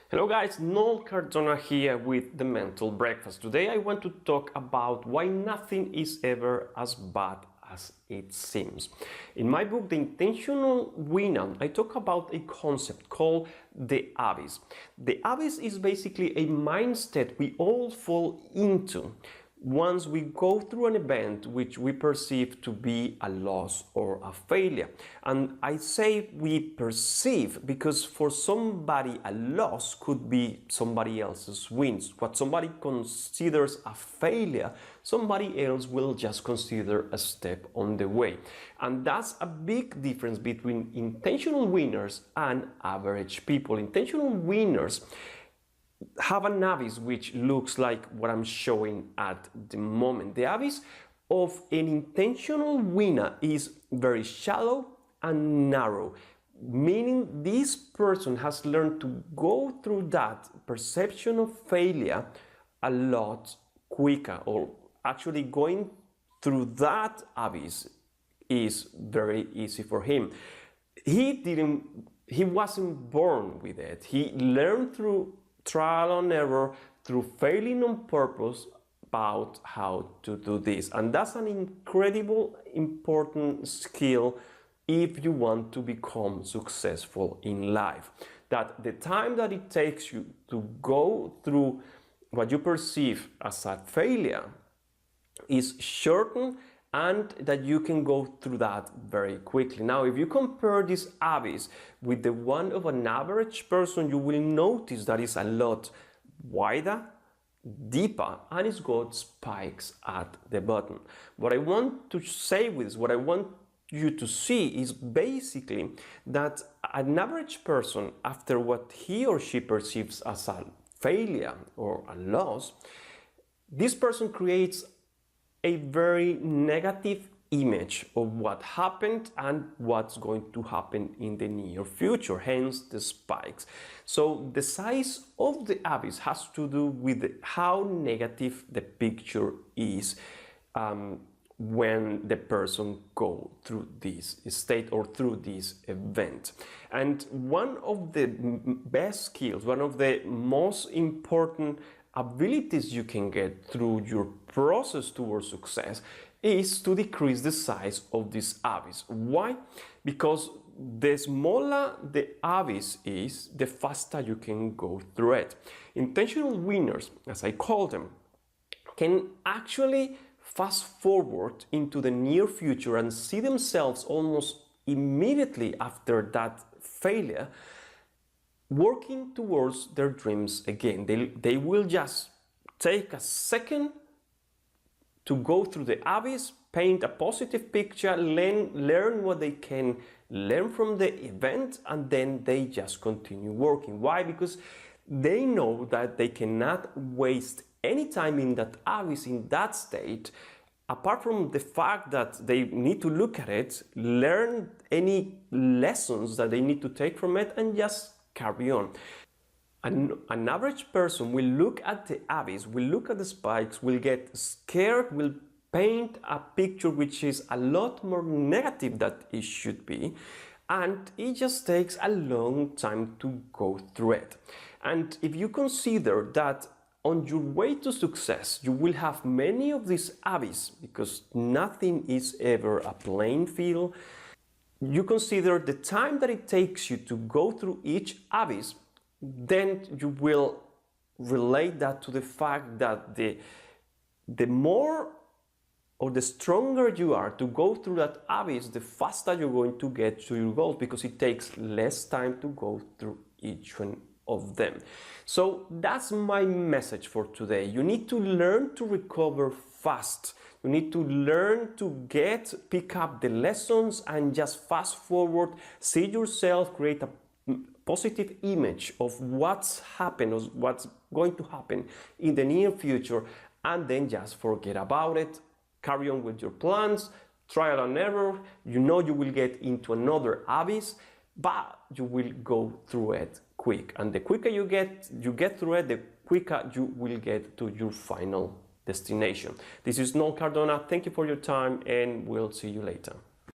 Hello guys, Noel Cardona here with the Mental Breakfast. Today I want to talk about why nothing is ever as bad as it seems. In my book, The Intentional Winner, I talk about a concept called the abyss. The abyss is basically a mindset we all fall into once we go through an event which we perceive to be a loss or a failure. And I say we perceive because for somebody a loss could be somebody else's wins. What somebody considers a failure, somebody else will just consider a step on the way. And that's a big difference between intentional winners and average people. Intentional winners have an abyss which looks like what I'm showing at the moment. The abyss of an intentional winner is very shallow and narrow, meaning this person has learned to go through that perception of failure a lot quicker, or actually going through that abyss is very easy for him. He wasn't born with it. He learned through trial and error, through failing on purpose, about how to do this. And that's an incredible important skill if you want to become successful in life. That the time that it takes you to go through what you perceive as a failure is shortened, and that you can go through that very quickly. Now, if you compare this abyss with the one of an average person, you will notice that it's a lot wider, deeper, and it's got spikes at the bottom. What I want to say with this, what I want you to see is basically that an average person, after what he or she perceives as a failure or a loss, this person creates a very negative image of what happened and what's going to happen in the near future, hence the spikes. So the size of the abyss has to do with how negative the picture is when the person goes through this state or through this event. And one of the best skills, one of the most important abilities you can get through your process towards success is to decrease the size of this abyss. Why? Because the smaller the abyss is, the faster you can go through it. Intentional winners, as I call them, can actually fast forward into the near future and see themselves almost immediately after that failure working towards their dreams again. They will just take a second to go through the abyss, paint a positive picture, learn what they can learn from the event, and then they just continue working. Why? Because they know that they cannot waste any time in that abyss, in that state, apart from the fact that they need to look at it, learn any lessons that they need to take from it, and just carry on. An average person will look at the abyss, will look at the spikes, will get scared, will paint a picture which is a lot more negative than it should be, and it just takes a long time to go through it. And if you consider that on your way to success you will have many of these abyss, because nothing is ever a plain field, you consider the time that it takes you to go through each abyss, then you will relate that to the fact that the more or the stronger you are to go through that abyss, the faster you're going to get to your goals, because it takes less time to go through each one of them. So that's my message for today. You need to learn to recover fast. You need to learn to pick up the lessons and just fast forward, see yourself, create a positive image of what's happened or what's going to happen in the near future, and then just forget about it. Carry on with your plans, trial and error. You know you will get into another abyss, but you will go through it quick. And the quicker you get through it, the quicker you will get to your final destination. This is Noel Cardona. Thank you for your time, and we'll see you later.